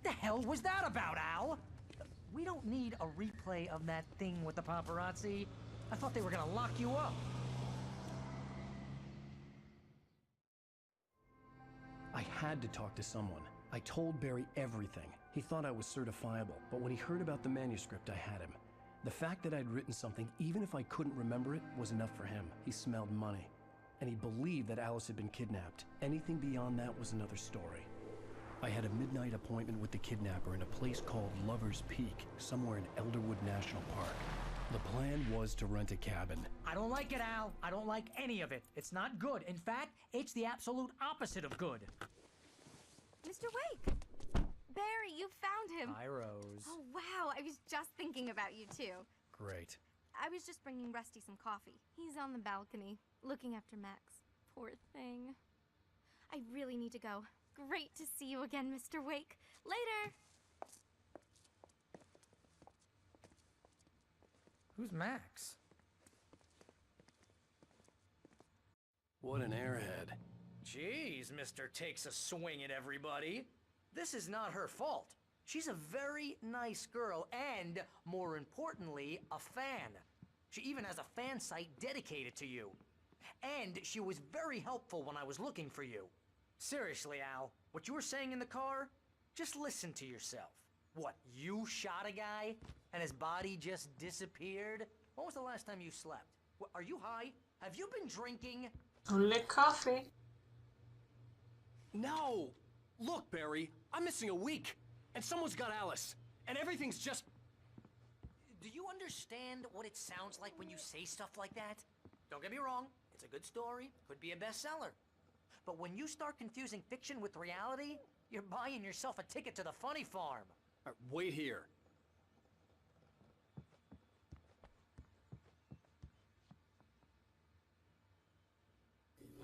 the hell was that about, Al? We don't need a replay of that thing with the paparazzi. I thought they were gonna lock you up. I had to talk to someone. I told Barry everything. He thought I was certifiable, but when he heard about the manuscript, I had him. The fact that I'd written something, even if I couldn't remember it, was enough for him. He smelled money. And he believed that Alice had been kidnapped. Anything beyond that was another story. I had a midnight appointment with the kidnapper in a place called Lover's Peak, somewhere in Elderwood National Park. The plan was to rent a cabin. I don't like it, Al. I don't like any of it. It's not good. In fact, it's the absolute opposite of good. Mr. Wake! Barry, you found him! Hi, Rose. Oh, wow. I was just thinking about you, too. Great. I was just bringing Rusty some coffee. He's on the balcony, looking after Max. Poor thing. I really need to go. Great to see you again, Mr. Wake. Later! Who's Max? What an airhead. Jeez, Mr. Takes a swing at everybody. This is not her fault. She's a very nice girl and, more importantly, a fan. She even has a fan site dedicated to you. And she was very helpful when I was looking for you. Seriously, Al, what you were saying in the car, just listen to yourself. What, you shot a guy and his body just disappeared? When was the last time you slept? What, are you high? Have you been drinking? Only coffee. No! Look, Barry, I'm missing a week, and someone's got Alice, and everything's just... Do you understand what it sounds like when you say stuff like that? Don't get me wrong, it's a good story, could be a bestseller. But when you start confusing fiction with reality, you're buying yourself a ticket to the funny farm. Wait here.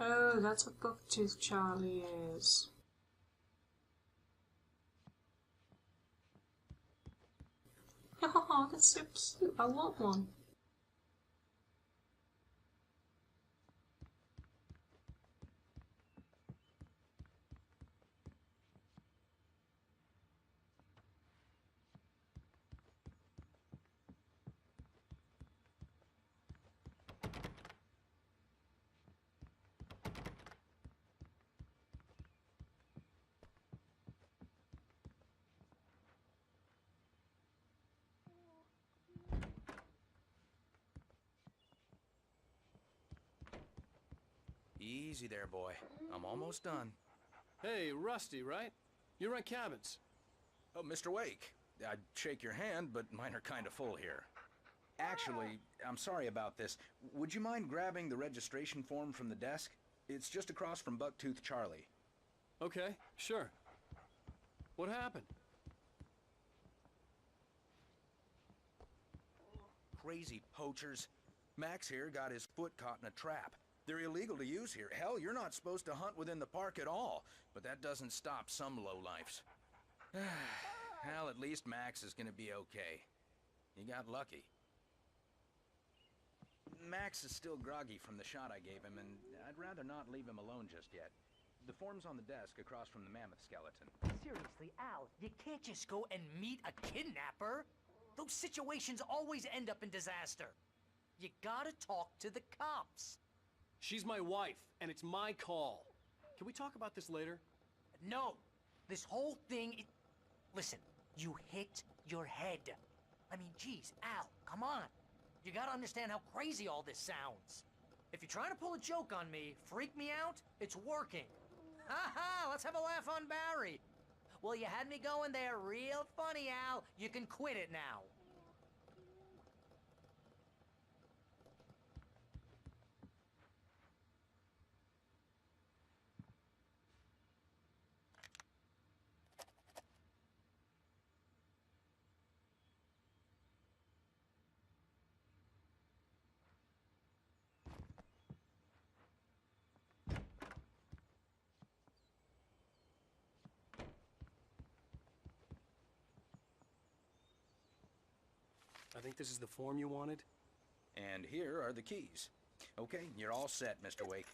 Oh, that's what Bucktooth Charlie is. Oh, that's so cute. I want one. Easy there, boy. I'm almost done. Hey, Rusty, right? You rent cabins. Oh, Mr. Wake. I'd shake your hand, but mine are kind of full here. Actually, I'm sorry about this. Would you mind grabbing the registration form from the desk? It's just across from Bucktooth Charlie. Okay, sure. What happened? Crazy poachers. Max here got his foot caught in a trap. They're illegal to use here. Hell, you're not supposed to hunt within the park at all. But that doesn't stop some lowlifes. Well, at least Max is gonna be okay. He got lucky. Max is still groggy from the shot I gave him, and I'd rather not leave him alone just yet. The form's on the desk across from the mammoth skeleton. Seriously, Al, you can't just go and meet a kidnapper. Those situations always end up in disaster. You gotta talk to the cops. She's my wife, and it's my call. Can we talk about this later? No, this whole thing, listen, you hit your head. I mean, geez, Al, come on. You gotta understand how crazy all this sounds. If you're trying to pull a joke on me, freak me out, it's working. Ha ha, let's have a laugh on Barry. Well, you had me going there real funny, Al. You can quit it now. I think this is the form you wanted. And here are the keys. Okay, you're all set, Mr. Wake.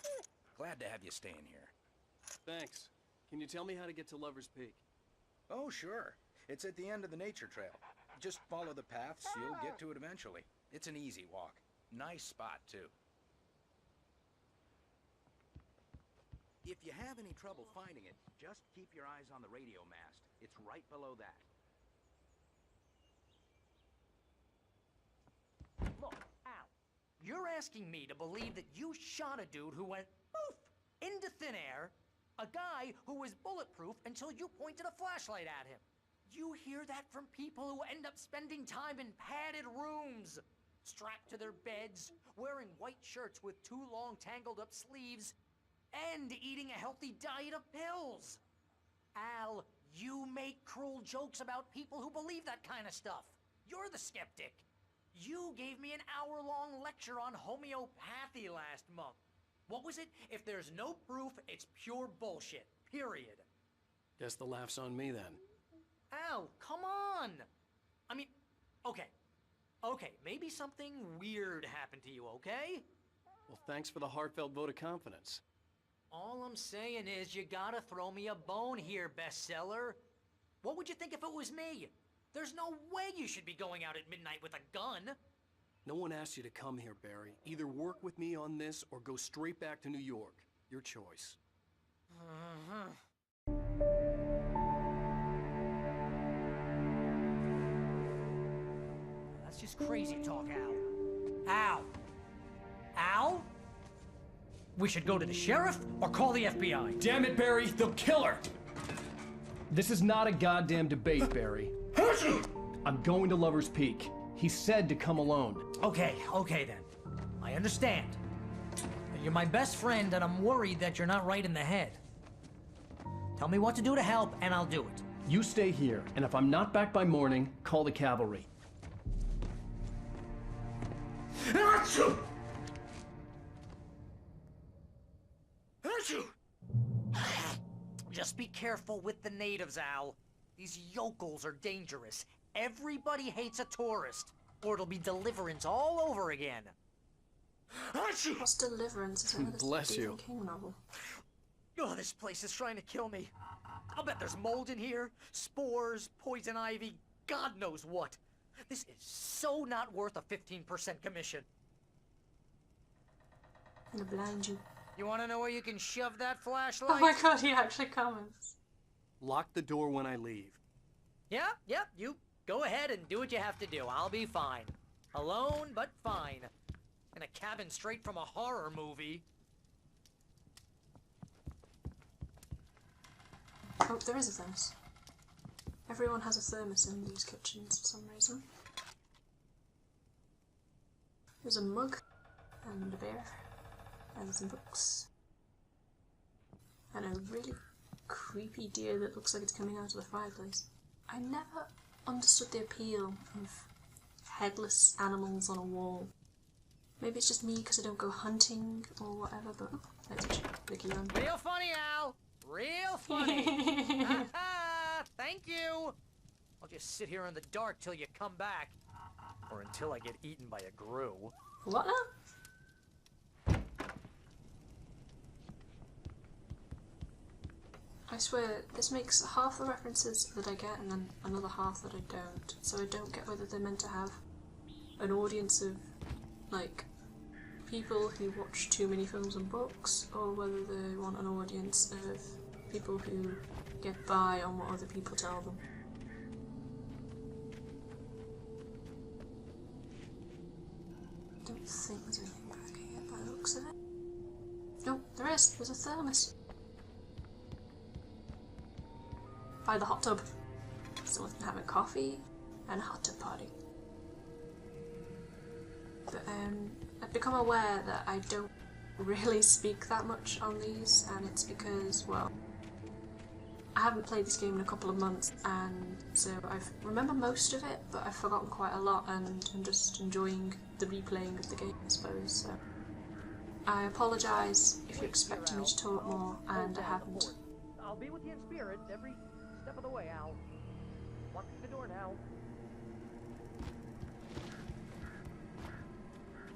Glad to have you staying here. Thanks. Can you tell me how to get to Lover's Peak? Oh, sure. It's at the end of the nature trail. Just follow the paths, you'll get to it eventually. It's an easy walk. Nice spot, too. If you have any trouble finding it, just keep your eyes on the radio mast. It's right below that. Look, Al, you're asking me to believe that you shot a dude who went poof into thin air, a guy who was bulletproof until you pointed a flashlight at him. You hear that from people who end up spending time in padded rooms, strapped to their beds, wearing white shirts with too long tangled up sleeves, and eating a healthy diet of pills. Al, you make cruel jokes about people who believe that kind of stuff. You're the skeptic. You gave me an hour-long lecture on homeopathy last month. What was it? If there's no proof, it's pure bullshit. Period. Guess the laugh's on me then. Al, come on! I mean, okay, maybe something weird happened to you, okay? Well, thanks for the heartfelt vote of confidence. All I'm saying is you gotta throw me a bone here, bestseller. What would you think if it was me? There's no way you should be going out at midnight with a gun. No one asked you to come here, Barry. Either work with me on this or go straight back to New York. Your choice. That's just crazy talk, Al. Al? Al? We should go to the sheriff or call the FBI. Damn it, Barry! They'll kill her! This is not a goddamn debate, Barry. I'm going to Lover's Peak. He said to come alone. Okay then. I understand. You're my best friend, and I'm worried that you're not right in the head. Tell me what to do to help, and I'll do it. You stay here, and if I'm not back by morning, call the cavalry. Achoo! Achoo! Just be careful with the natives, Al. These yokels are dangerous. Everybody hates a tourist, or it'll be Deliverance all over again. Achoo! What's Deliverance? Is it Bless Stephen you. King novel? Oh, this place is trying to kill me. I'll bet there's mold in here, spores, poison ivy, God knows what. This is so not worth a 15% commission. I'm gonna blind you. You want to know where you can shove that flashlight? Oh my god, he actually comments. Lock the door when I leave. Yeah, you go ahead and do what you have to do. I'll be fine. Alone, but fine. In a cabin straight from a horror movie. Oh, there is a thermos. Everyone has a thermos in these kitchens for some reason. There's a mug, and a bear, and some books, and a really creepy deer that looks like it's coming out of the fireplace. I never understood the appeal of headless animals on a wall. Maybe it's just me because I don't go hunting or whatever, but oh, there's a Vicky on. Real funny, Al. Real funny. Thank you. I'll just sit here in the dark till you come back. Or until I get eaten by a grue. What now? I swear, this makes half the references that I get and then another half that I don't. So I don't get whether they're meant to have an audience of, like, people who watch too many films and books, or whether they want an audience of people who get by on what other people tell them. I don't think there's anything back here by the looks of it. No, there is. There's a thermos. By the hot tub. Someone's been having coffee and a hot tub party. But I've become aware that I don't really speak that much on these, and it's because, well, I haven't played this game in a couple of months, and so I remember most of it, but I've forgotten quite a lot, and I'm just enjoying the replaying of the game, I suppose. So I apologise if you're expecting me to talk more, and I haven't. I'll be with you in spirit every step of the way, Al. Walk through the door now.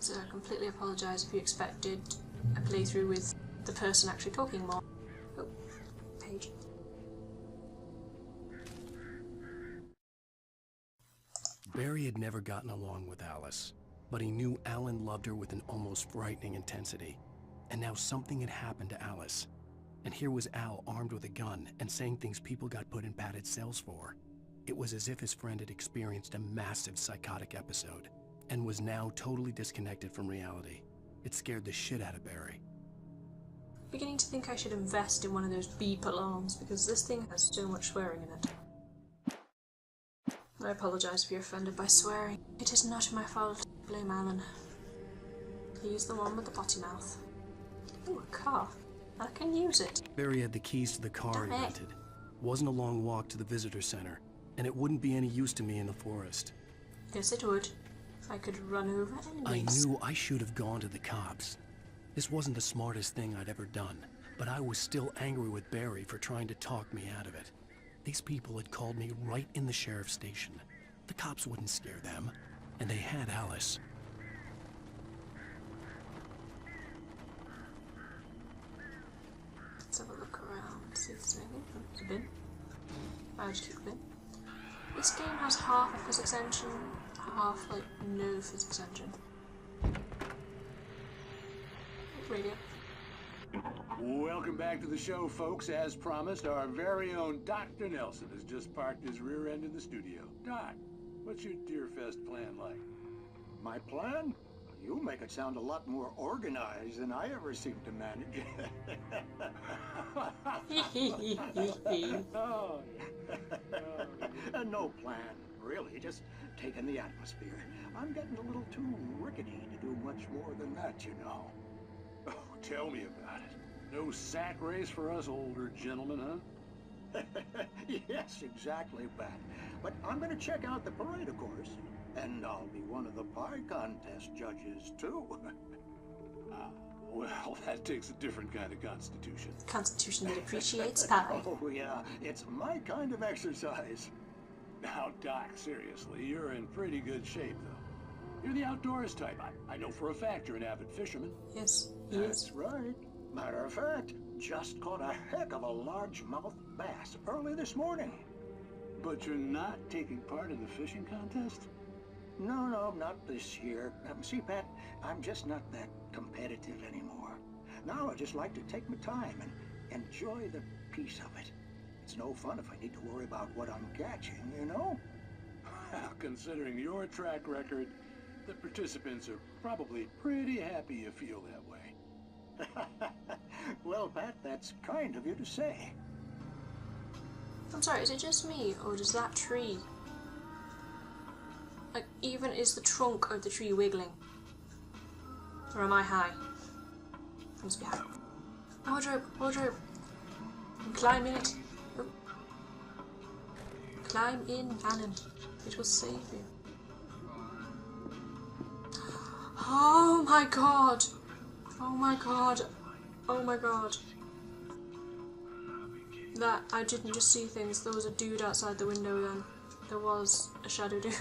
So I completely apologise if you expected a playthrough with the person actually talking more. Oh, page. Barry had never gotten along with Alice, but he knew Alan loved her with an almost frightening intensity. And now something had happened to Alice. And here was Al armed with a gun and saying things people got put in padded cells for. It was as if his friend had experienced a massive psychotic episode and was now totally disconnected from reality. It scared the shit out of Barry. Beginning to think I should invest in one of those beep alarms because this thing has so much swearing in it. I apologise if you're offended by swearing. It is not my fault. Blame Alan. He's the one with the potty mouth. Ooh, a car. I can use it. Barry had the keys to the car he rented. Wasn't a long walk to the visitor center, and it wouldn't be any use to me in the forest. Yes, it would. I could run over enemies. I knew I should have gone to the cops. This wasn't the smartest thing I'd ever done, but I was still angry with Barry for trying to talk me out of it. These people had called me right in the sheriff's station. The cops wouldn't scare them, and they had Alice. Let's have a look around, see if there's anything. There's a bin. I just keep a bin. This game has half a physics engine, half like no physics engine. Radio. Welcome back to the show, folks. As promised, our very own Dr. Nelson has just parked his rear end in the studio. Doc, what's your Deerfest plan like? My plan? You make it sound a lot more organized than I ever seem to manage. Oh, No plan, really. Just taking the atmosphere. I'm getting a little too rickety to do much more than that, you know. oh, tell me about it. No sack race for us older gentlemen, huh? Yes, exactly, Pat. But I'm gonna check out the parade, of course. And I'll be one of the pie contest judges, too. Well, that takes a different kind of constitution. Constitution that appreciates pie. Oh, yeah. It's my kind of exercise. Now, Doc, seriously, you're in pretty good shape, though. You're the outdoors type. I know for a fact you're an avid fisherman. Yes, he is. That's right. Matter of fact, just caught a heck of a largemouth bass early this morning. But you're not taking part in the fishing contest? No, not this year. See, Pat, I'm just not that competitive anymore. Now I just like to take my time and enjoy the peace of it. It's no fun if I need to worry about what I'm catching, you know? Well, considering your track record, the participants are probably pretty happy you feel that way. Well, Pat, that's kind of you to say. I'm sorry, is it just me, or does that tree... Like, even is the trunk of the tree wiggling? Or am I high? I must be high. Wardrobe, wardrobe. I'm climbing it. Oh. Climb in, Alan. It will save you. Oh my god! Oh my god! Oh my god. That, I didn't just see things, there was a dude outside the window then. There was a shadow dude.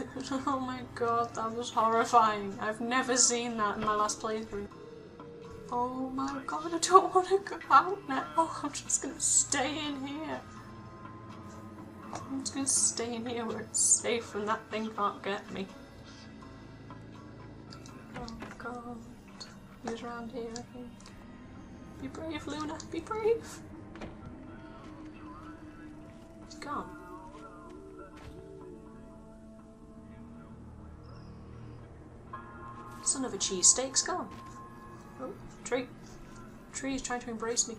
Oh my god, that was horrifying. I've never seen that in my last playthrough. Oh my god, I don't want to go out now. I'm just gonna stay in here. I'm just gonna stay in here where it's safe and that thing can't get me. Oh god. He's around here, I think. Be brave, Luna. Be brave. He's gone. Son of a cheesesteak's gone. Oh, tree. Tree is trying to embrace me.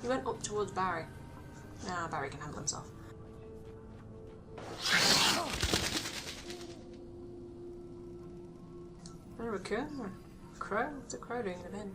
He went up towards Barry. Nah, Barry can handle himself. There we go. Crow? What's a crow doing in the bin?